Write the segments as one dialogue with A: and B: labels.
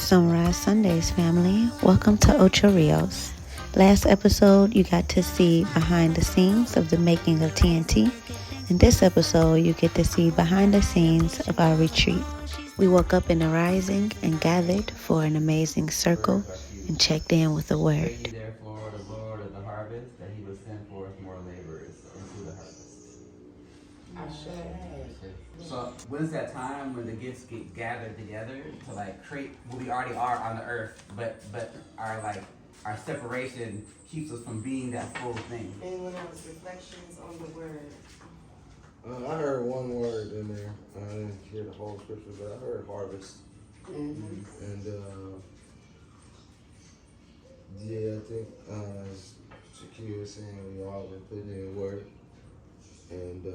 A: Sunrise Sundays family, welcome to Ocho Rios. Last episode, you got to see behind the scenes of the making of TNT. In this episode, you get to see behind the scenes of our retreat. We woke up in the rising and gathered for an amazing circle and checked in with a word.
B: Therefore, the Lord of the harvest, that he would send forth more laborers into the harvest. So when is that time when the gifts get gathered together to like create what we already are on the earth, but our separation keeps us from being that full thing?
C: Anyone else reflections on the word?
D: I heard one word in there. I didn't hear the whole scripture, but I heard harvest. And yeah, I think Shakira was saying we all been putting in work, and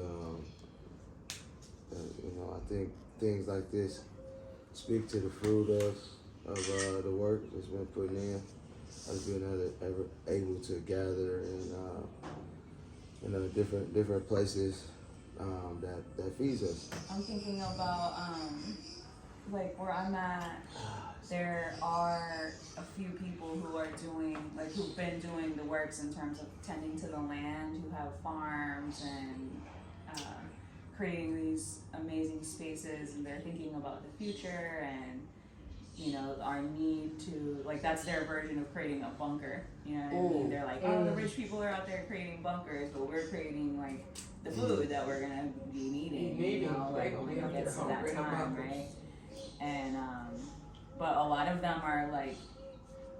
D: I think things like this speak to the fruit of the work that's been put in. Us being able to gather in different places that feeds us.
E: I'm thinking about like where I'm at. There are a few people who are who've been doing the works in terms of tending to the land, who have farms and creating these amazing spaces, and they're thinking about the future and our need to, like, that's their version of creating a bunker. You know what I mean? They're like, the rich people are out there creating bunkers, but we're creating like the food that we're gonna be needing. When it gets to that time, right? And but a lot of them are like,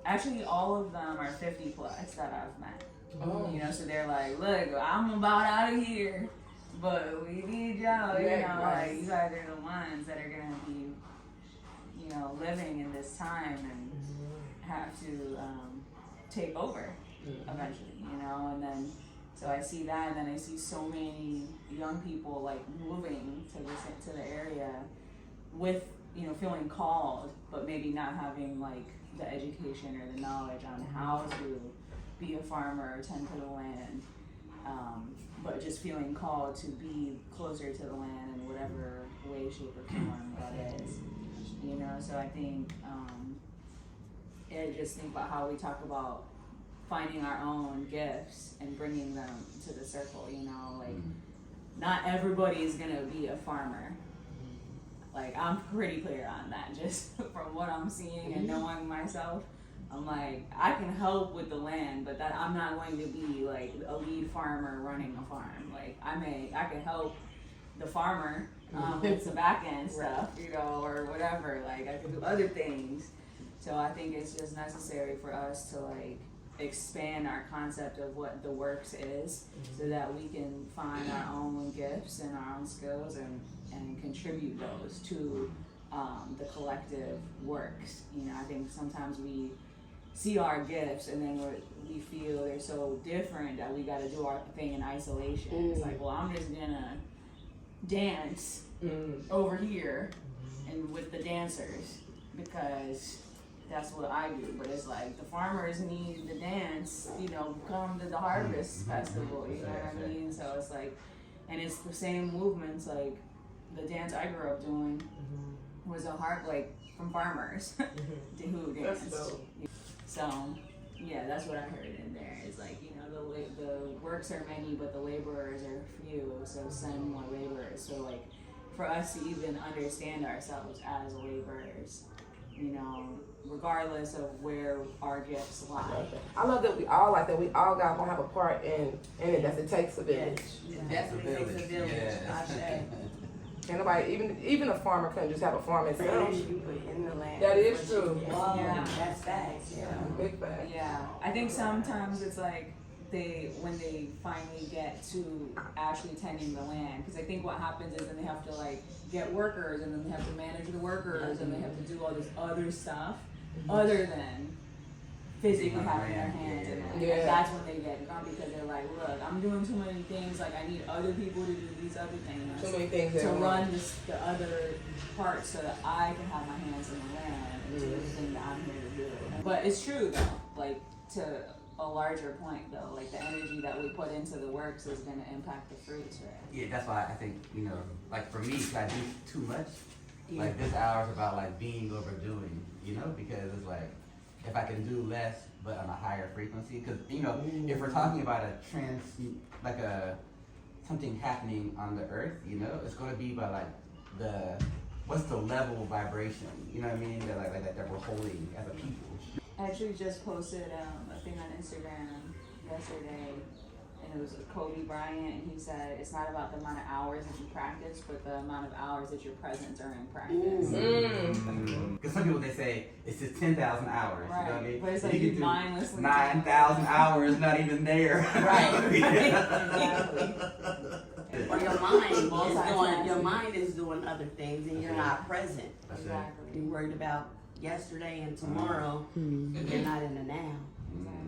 E: actually all of them are 50 plus that I've met. So they're like, look, I'm about out of here, but we need y'all. Like you guys are the ones that are gonna be living in this time and have to take over eventually, and then so I see that, and then I see so many young people like moving to the area with feeling called, but maybe not having like the education or the knowledge on how to be a farmer or tend to the land, but just feeling called to be closer to the land in whatever way, shape, or form that is. So I think just think about how we talk about finding our own gifts and bringing them to the circle. Not everybody is gonna be a farmer. Like, I'm pretty clear on that, just from what I'm seeing and knowing myself. I'm like, I can help with the land, but that I'm not going to be like a lead farmer running a farm. Like, I can help the farmer with some back end stuff, or whatever. Like, I can do other things. So I think it's just necessary for us to like expand our concept of what the works is, so that we can find our own gifts and our own skills and contribute those to the collective works. I think sometimes we see our gifts and then we feel they're so different that we got to do our thing in isolation. It's like, well, I'm just gonna dance over here and with the dancers because that's what I do. But it's like the farmers need the dance, come to the harvest festival, you know what I mean? So it's like, and it's the same movements. Like the dance I grew up doing was from farmers who danced. So yeah, that's what I heard in there. It's like, the works are many, but the laborers are few. So send more laborers. So like, for us to even understand ourselves as laborers, regardless of where our gifts lie.
C: I love that we all like that. We all got to have a part in it. That it takes a village.
E: Definitely takes a village. I say.
C: And nobody, even a farmer couldn't just have a farm itself.
F: You put in the land.
C: That is true.
E: Yeah.
F: That's facts. Yeah.
C: Big fact.
E: Yeah. I think sometimes it's like when they finally get to actually tending the land, because I think what happens is then they have to like get workers, and then they have to manage the workers, and they have to do all this other stuff other than physically having their hands in it. And that's when they get gone, because they're like, look, I'm doing too many things, like I need other people to do these other things.
C: Too many things
E: to run the other parts so that I can have my hands in the land and do the thing that I'm here to do. But it's true though, like to a larger point though, like the energy that we put into the works is going to impact the fruits, right?
B: Yeah, that's why I think, like for me, if I do too much, Like this hour is about like being over doing, you know, because it's like if I can do less but on a higher frequency, because you know if we're talking about a like a something happening on the earth, you know, it's going to be by like what's the level of vibration, you know what I mean, that we're holding as a people.
E: I actually just posted a thing on Instagram yesterday, and it was Kobe Bryant, and he said it's not about the amount of hours that you practice, but the amount of hours that you're present during practice.
B: Because some people, they say it's just 10,000 hours,
E: right.
B: You know what I mean?
E: But it's
B: so
E: like
B: you
E: you
B: can
E: mindlessly
B: 9,000 hours not even there.
E: Right.
B: Exactly.
F: Or your mind is doing other things and you're not present.
E: Exactly.
F: You're worried about yesterday and tomorrow, and you're not in the now.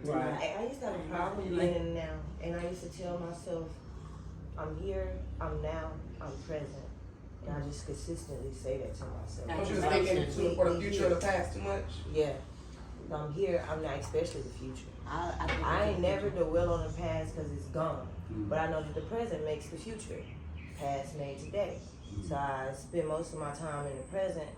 G: Right. I used to have a problem being in the now, and I used to tell myself, I'm here, I'm now, I'm present. And I just consistently say that to myself.
C: Don't you thinking for the future or the past too much?
G: Yeah. I'm here, I'm not, especially the future.
F: I
G: I ain't never dwell on the past because it's gone. But I know that the present makes the future. Past made today. So I spend most of my time in the present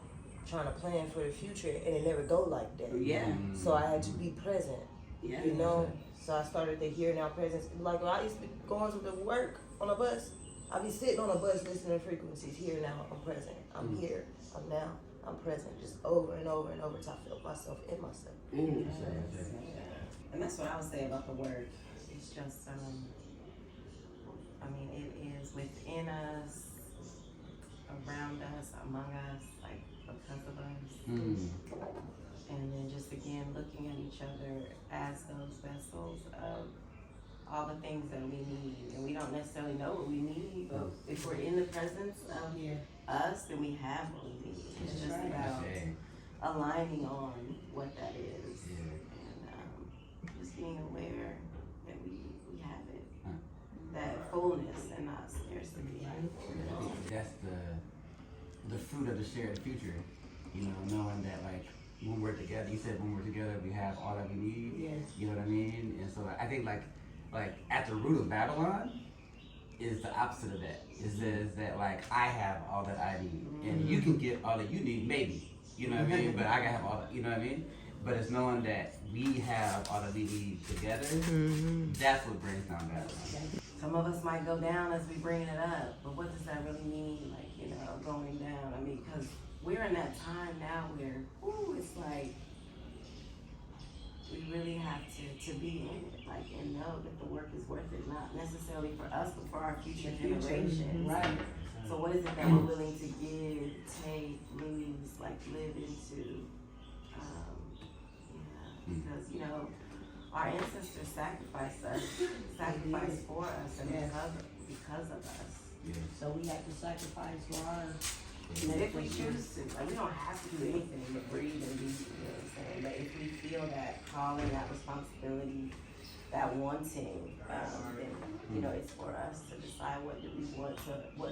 G: trying to plan for the future, and it never go like that.
F: Yeah.
G: So I had to be present.
F: Yeah.
G: You know? So I started the here now presence. Like when I used to be going to work on a bus, I'd be sitting on a bus listening to frequencies. Here now, I'm present. I'm here. I'm now. I'm present. Just over and over and over until I feel myself in myself.
H: And that's what I would say about the work. It's just, I mean, it is within us, around us, among us, like because of us. And then just again looking at each other as those vessels of all the things that we need. And we don't necessarily know what we need, but if we're in the presence of us, then we have what we need. It's just about aligning on what that is. And just being aware that we have it. That fullness and not scarcity.
B: That's the fruit of the shared future. You know, knowing that like when we're together, you said when we're together we have all that we need.
G: Yes.
B: You know what I mean? And so I think like at the root of Babylon is the opposite of that. It says that like I have all that I need, and you can get all that you need, maybe. You know what I mean? But I gotta have all that. You know what I mean? But it's knowing that we have all that we need together. That's what brings down Babylon.
H: Some of us might go down as we bring it up, but what does that really mean? Like, you know, going down. I mean, because we're in that time now where, it's like we really have to be in it, like, and know that the work is worth it, not necessarily for us, but for our future generations.
F: Right.
H: So what is it that we're willing to give, take, lose, like live into? Because, you know, our ancestors sacrificed for us and because of us.
F: So we have to sacrifice for our.
H: And if we choose to, like, we don't have to do anything but breathe and be, you know what I'm saying? But if we feel that calling, that responsibility, that wanting, then, you know, it's for us to decide what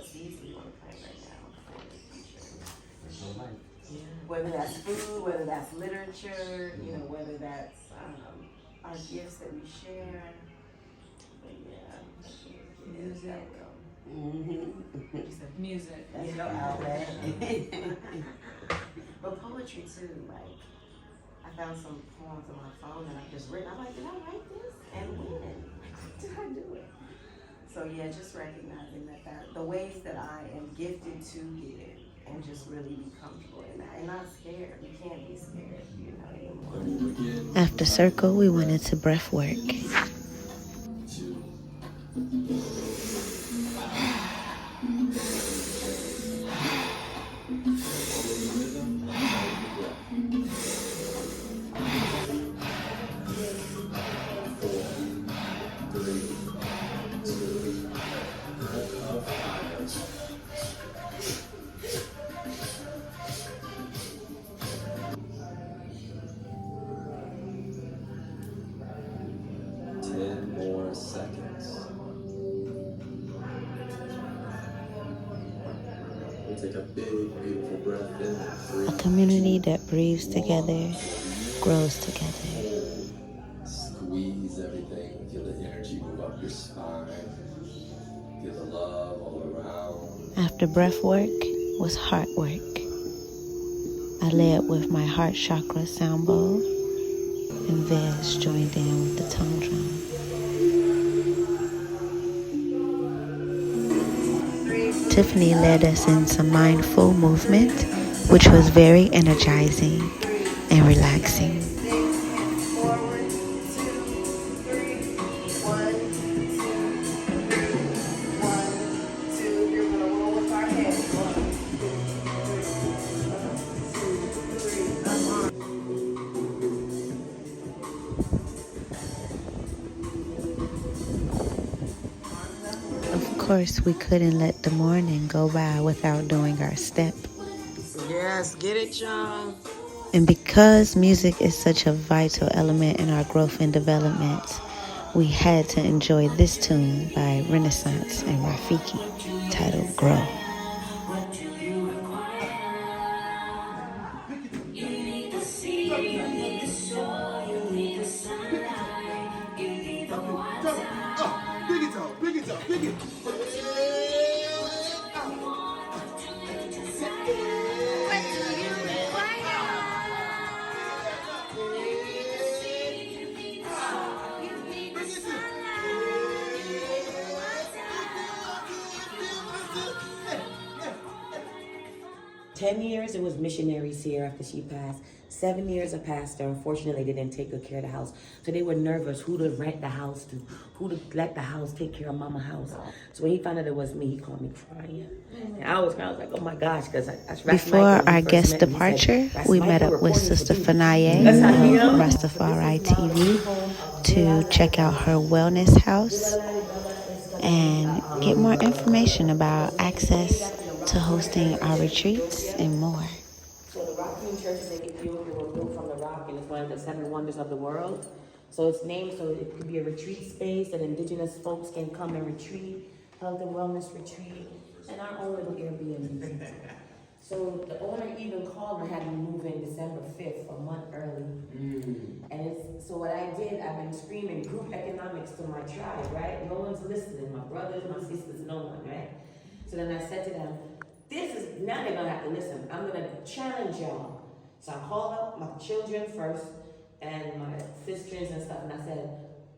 H: seeds we want to plant right now for the future. Whether that's food, whether that's literature, you know, whether that's our gifts that we share. But music.
E: Music.
H: That's your outlet. But poetry too, like I found some poems on my phone that I've just written. I'm like, did I write this? And when? Did I do it? So yeah, just recognizing that the ways that I am gifted to give and just really be comfortable in that and not scared. You can't be scared, you know, anymore.
A: After circle, we went into breath work.
I: Take a big, beautiful breath in.
A: A community that breathes together, grows together.
I: Squeeze everything. Feel the energy move up your spine. Feel the love all around.
A: After breath work was heart work. I led with my heart chakra sound bowl, and Vez joined in with the tongue drum. Tiffany led us in some mindful movement, which was very energizing and relaxing. Of course, we couldn't let the morning go by without doing our step.
G: Yes, get it, y'all.
A: And because music is such a vital element in our growth and development, we had to enjoy this tune by Renaissance and Rafiki titled Grow.
J: Years it was missionaries here after she passed. 7 years a pastor. Unfortunately, they didn't take good care of the house. So they were nervous who to rent the house to, who to let the house take care of mama's house. So when he found out it was me, he called me crying. And I was like, oh my gosh, because
A: before our guest departure, we met up with Sister Fanaye from Rastafari TV to check out her wellness house and get more information about access to hosting our retreats and more.
J: So the Rythym churches in Ethiopia were built from the rock, and it's one of the 7 wonders of the world. So it's named so it could be a retreat space that indigenous folks can come and retreat, health and wellness retreat, and our own little Airbnb. So the owner even called and had me move in December 5th, a month early. And so what I did, I've been screaming group economics to my tribe, right? No one's listening, my brothers, my sisters, no one, right? So then I said to them, now they're gonna have to listen. I'm gonna challenge y'all. So I called up my children first and my sisters and stuff, and I said,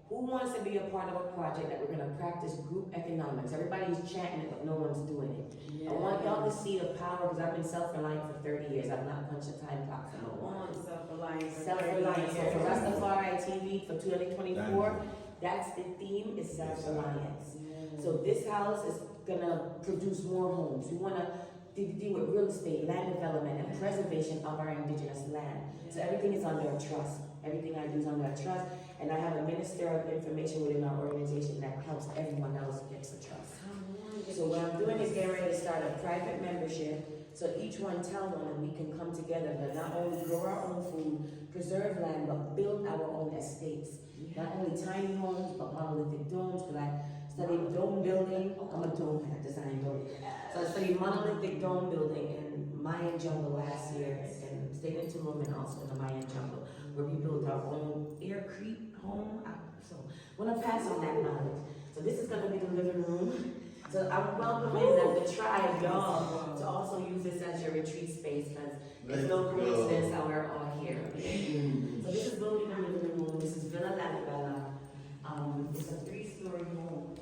J: who wants to be a part of a project that we're gonna practice group economics? Everybody's chanting it, but no one's doing it. Yeah. I want y'all to see the power, because I've been self-reliant for 30 years. I've not punched a time clock for no one.
G: Self-reliant.
J: Self-reliant. So for Rastafari TV for 2024, that's the theme, is self-reliance. So this house is gonna produce more homes. We wanna deal with real estate, land development, and preservation of our indigenous land. So everything is under a trust. Everything I do is under a trust. And I have a minister of information within our organization that helps everyone else get the trust. So what I'm doing is getting ready to start a private membership. So each one tell one, and we can come together to not only grow our own food, preserve land, but build our own estates. Not only tiny homes, but monolithic domes. Because I studied dome building. I'm a dome design dome. So I studied monolithic dome building in Mayan jungle last year, and stayed in Tulum and also in the Mayan jungle, where we built our own air creek home. So I want to pass on that knowledge. So this is going to be the living room. So I'm welcoming the tribe, y'all, to also use this as your retreat space, because it's no coincidence that we're all here. Okay? So this is building the living room. This is Villa Lalabella. It's a 3-story home.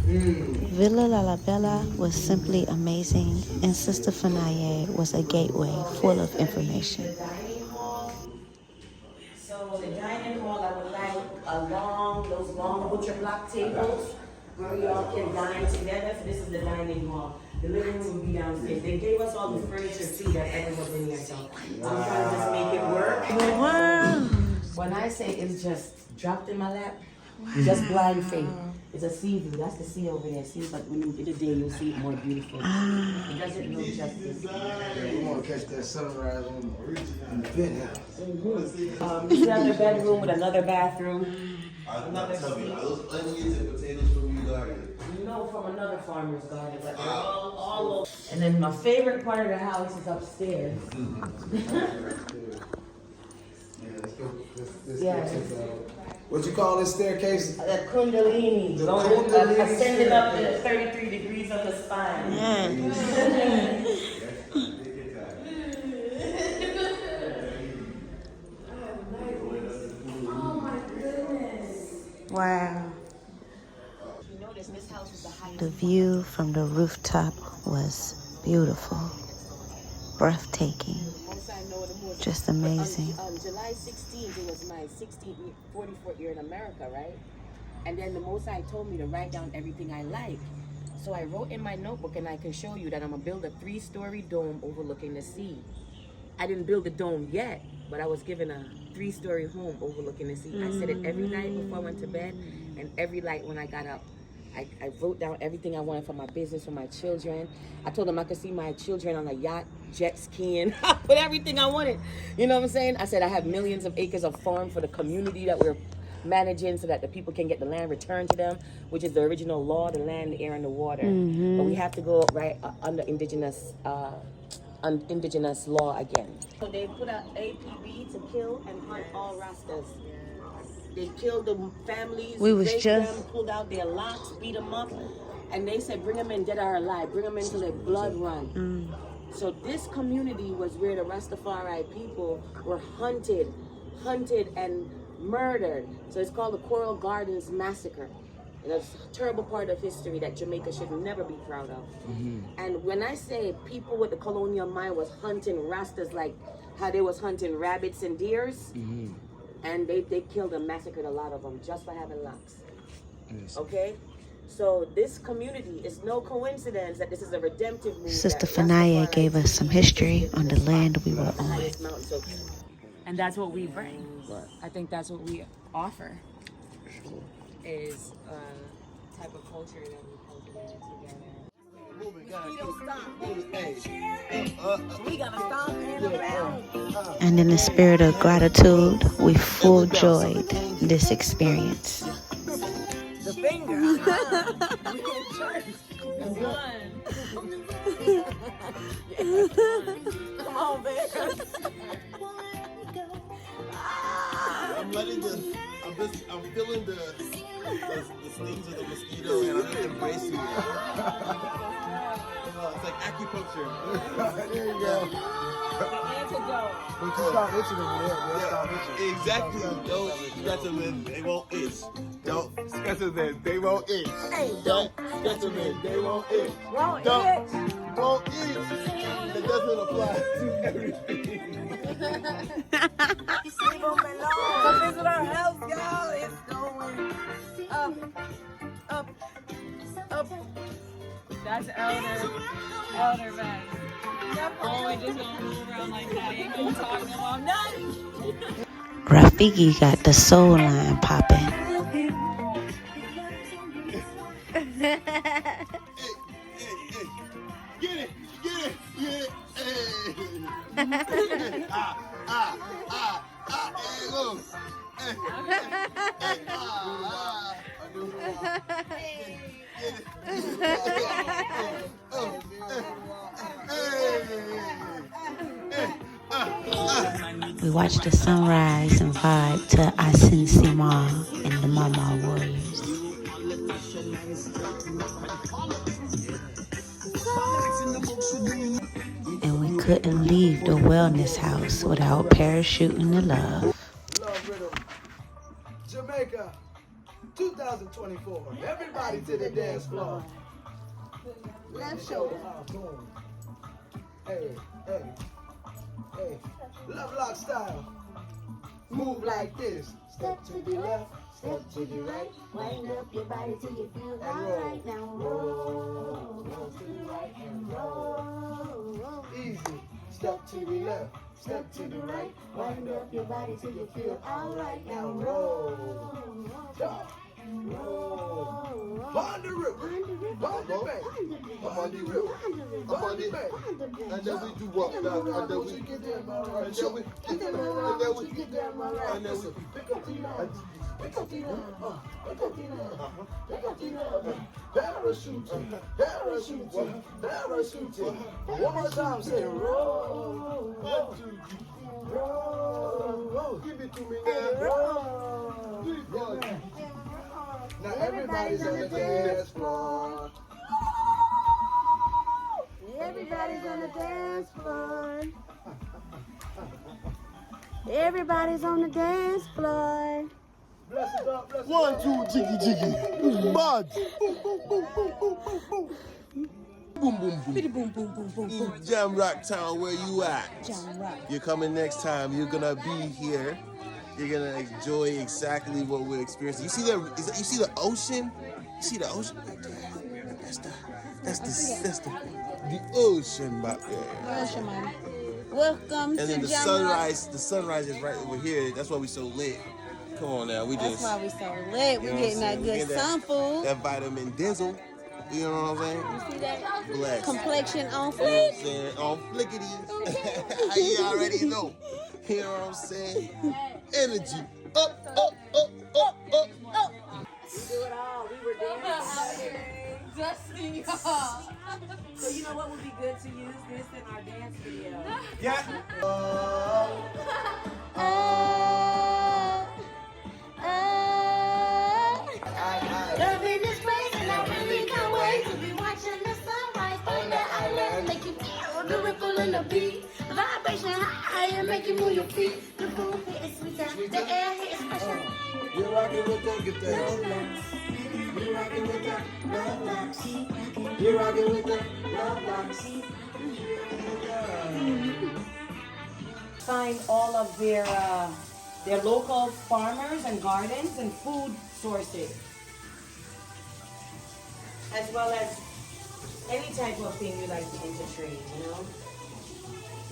A: Villa Lalabella was simply amazing, and Sister Fanaye was a gateway full of information.
J: So the dining hall, I would like those long butcher block tables where we all can dine together. So this is the dining hall. The living room will be downstairs. They gave us all the furniture too that everyone's in here, so I'm trying to just make it work. Wow. When I say it's just dropped in my lap, just blind faith. It's a sea view. That's the sea over there. See, but when you get the day, you'll see it more beautiful. It doesn't do justice.
D: You want to catch that sunrise on the penthouse.
J: This is another bedroom with another bathroom. Another
K: tell me, are those onions and potatoes from your garden?
J: No, from another farmer's garden, but they're all over. And then my favorite part of the house is upstairs.
D: Yes. What you call this staircase?
J: The Kundalini. Ascending up to 33 degrees of the spine.
A: Wow.
J: You notice this house is the highest.
A: The view from the rooftop was beautiful, breathtaking, just amazing.
J: On July 16th, it was my 44th year in America, right? And then the Most High told me to write down everything I like. So I wrote in my notebook, and I can show you that I'm gonna build a 3-story dome overlooking the sea. I didn't build the dome yet, but I was given a 3-story home overlooking the sea. I said it every night before I went to bed, and every night when I got up. I wrote down everything I wanted for my business, for my children. I told them I could see my children on a yacht, jet skiing. I put everything I wanted. You know what I'm saying? I said I have millions of acres of farm for the community that we're managing so that the people can get the land returned to them, which is the original law, the land, the air, and the water. But we have to go right under indigenous law again. So they put an APB to kill and hunt all Rastas. They killed the families, raped them, pulled out their locks, beat them up, and they said, bring them in dead or alive, bring them in till their blood run. So this community was where the Rastafari people were hunted and murdered. So it's called the Coral Gardens Massacre. And it's a terrible part of history that Jamaica should never be proud of. And when I say people with the colonial mind was hunting Rastas like how they was hunting rabbits and deers, and they killed and massacred a lot of them just for having locks. Okay? So this community is no coincidence that this is a redemptive movement.
A: Sister Fanaya gave us some history on the land we were on.
E: And that's what we bring. I think that's what we offer. Is a type of culture that we cultivated together.
J: We gotta stop and around.
A: And in the spirit of gratitude, we full joyed this experience.
J: The finger. We in church. Come on, baby.
K: I'm feeling the stings of the mosquito, and I'm just embracing it. It's like acupuncture.
D: There you go. But you stop itching them, yeah.
K: Exactly. Don't scratch them in, they won't itch. Don't scratch them in, they won't itch. Don't scratch them in, they won't itch. Won't itch. That doesn't apply to everything.
J: Come visit our house, y'all. It's going up, up, up.
E: That's elder man. Oh, we just gonna move around like that. Ain't gonna talk no more. Nothing.
A: Rafiki got the soul line popping.
K: Get it, hey.
A: We watched the sunrise and vibe to Asin Sima and the Mama Warriors. And we couldn't leave the wellness house without parachuting the love.
D: Love Rhythm, Jamaica, 2024. Everybody to the dance floor. Let's show them how it's going. Hey. Luv Locz style. Move like this. Step to the left, step to the right.
L: Wind up your body till you feel alright. Now roll to the right and roll.
D: Easy. Step to the left, step to the right.
L: Wind up your body till you feel alright. Now
D: Roll. Stop. Roll. Bond the rip. Bond the back. Bond the rip. Bond the back.
K: And then we do what? And then we
D: get them all right.
K: and then we
D: Get them all right. Get them all right.
K: and then we
D: Pick up the love. Pick up the love. Pick up the love. Pick up the love. Parachute. Parachute. Parachute. One more time, say roll. Roll. Give it to me now. Roll. Now everybody's on the dance floor.
L: Everybody's on the dance floor. Everybody's on the dance floor.
K: 1, 2, jiggy, jiggy. Bad. Boom, boom, boom.
L: Boom, boom, boom, boom, boom.
K: Jam Rock Town, where you at?
L: Jam Rock.
K: You're coming next time. You're gonna be here. You're gonna enjoy exactly what we're experiencing. You see the ocean? You see the ocean back there? That's the ocean back there.
L: Ocean, man. Welcome
K: And then
L: to
K: the
L: Jam
K: sunrise. The sunrise is right over here. That's why we so lit. Come on now,
L: That's why we so lit. We're getting that good sun food.
K: That vitamin dizzle. You know what I'm saying?
L: You see that?
K: Bless.
L: Complexion on
K: You know what I'm
L: fleek.
K: saying? On flickety. You already know. You know what I'm saying? Energy. Up, up, up, up, up, up.
J: We do it all. We were dancing.
E: Dusting y'all.
J: So you know what would be good to use this in our dance video?
K: Yeah.
L: Loving this place and I really can't wait to be watching the sunrise on the island. Make you feel the ripple in the beat. Vibration high and make you move your feet. The food here is sweeter, the air here is fresher.
D: You're rocking with that, get that.
L: Luv Locz.
D: You're rocking with that.
L: Luv Locz.
D: You're rocking with that.
L: Luv Locz.
J: Find all of their local farmers and gardens and food sources, as well as any type of thing you like to trade, you know?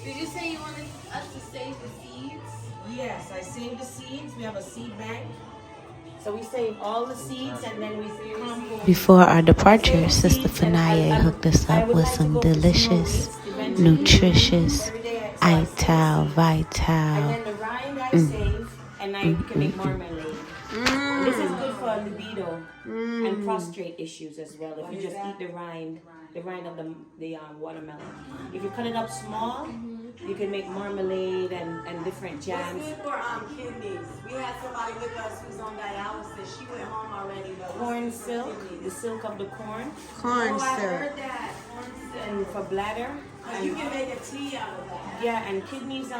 E: Did you say you wanted us to save the seeds?
J: Yes, I save the seeds. We have a seed bank. So we save all the seeds and then we compost.
A: Before our departure, Sister Fanaya hooked us up with some delicious, nutritious Ital, Vital.
J: And then the rind I save, and now you can make marmalade. This is good for libido and prostrate issues as well. If you just eat the rind of the watermelon. If you cut it up small, you can make marmalade and different jams.
G: It's good for kidneys. We had somebody with us who's on dialysis. She went home already. But
J: Corn silk, the silk of the corn.
L: Corn
G: I
L: syrup.
G: heard that. Corn silk.
J: And for bladder.
G: You can make a tea out of that.
J: Yeah, and kidneys,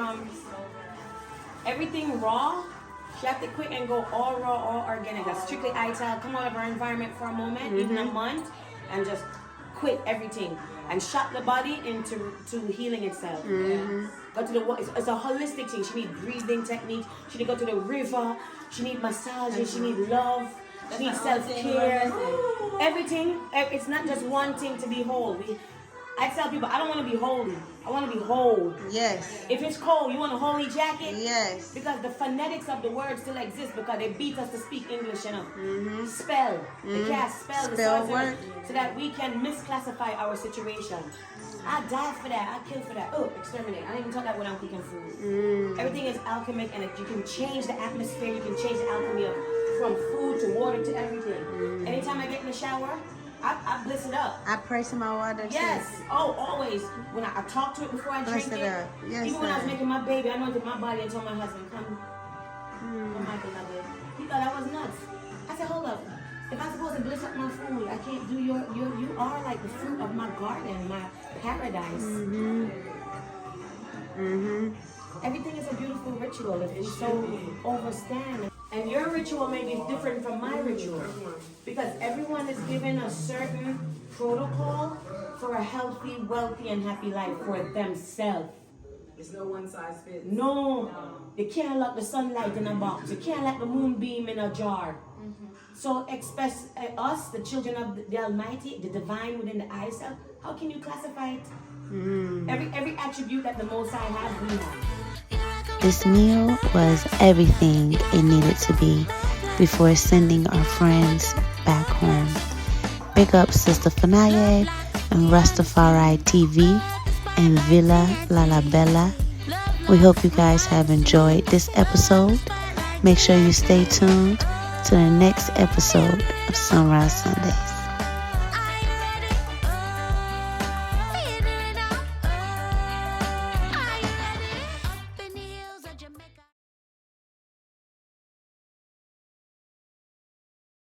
J: everything raw. She have to quit and go all raw, all organic. That's strictly ITAL. Come out of our environment for a moment, even a month, and just quit everything and shut the body into healing itself. Go to the it's a holistic thing. She need breathing techniques. She need to go to the river. She need massages. She need love. She needs self-care. Everything. It's not just one thing to be whole. I tell people I don't want to be holy. I want to be whole.
L: Yes.
J: If it's cold, you want a holy jacket?
L: Yes.
J: Because the phonetics of the word still exist because they beat us to speak English, you know. Spell. They can't spell the
L: Spell
J: source
L: word.
J: so that we can misclassify our situation. I die for that. I kill for that. Oh, exterminate. I don't even talk that when I'm cooking food. Everything is alchemic and you can change the atmosphere. You can change the alchemy from food to water to everything. Anytime I get in the shower, I bliss it up.
L: I pray to my water too.
J: Yes. Oh, always. When I talk to it before I
L: Bless
J: drink
L: it
J: it.
L: up. Yes,
J: Even when I was
L: sir.
J: making my baby, I anointed my body and told my husband, come my beloved. He thought I was nuts. I said, hold up. If I'm supposed to bless up my food, I can't do you are like the fruit of my garden, my paradise. Everything is a beautiful ritual if we so overstand. And your ritual may be different from my ritual. Because everyone is given a certain protocol for a healthy, wealthy, and happy life for themselves.
C: There's no one size fits.
J: No, you can't lock the sunlight in a box. You can't let the moonbeam in a jar. So express us, the children of the Almighty, the divine within the eye self. How can you classify it? Every attribute that the Most High has, we have.
A: This meal was everything it needed to be before sending our friends back home. Big up Sister Fanaya and Rastafari TV and Villa Lalabella. We hope you guys have enjoyed this episode. Make sure you stay tuned to the next episode of Sunrise Sundays.